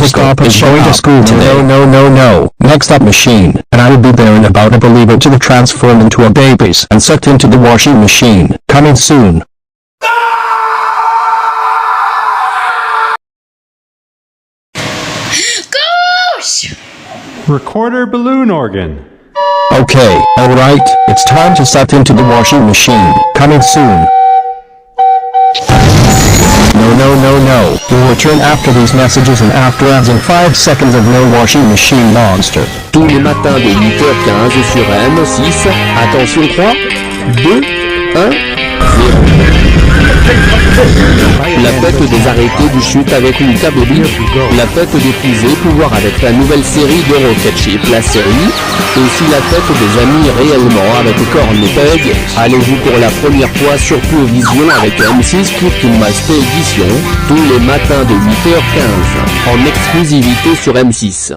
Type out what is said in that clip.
stop going to school today. No. Next up machine, and I will be there in about a believe it to the transform into a babies and sucked into the washing machine. Coming soon. Gosh! Recorder balloon organ. Okay, alright, it's time to set into the washing machine. Coming soon. No. We'll return after these messages and after adding 5 seconds of no washing machine monster. Tous les matins de 8h15 sur M6. Attention 3, 2, 1, 0. La fête des arrêtés du chute avec Lucas Baby. La fête des fusées, pouvoir avec la nouvelle série de Rocket Ship, la série. Aussi la fête des amis réellement avec Corn et Peg. Allez-vous pour la première fois sur Pure Vision avec M6 Cooking Master Edition. Tous les matins de 8h15. En exclusivité sur M6.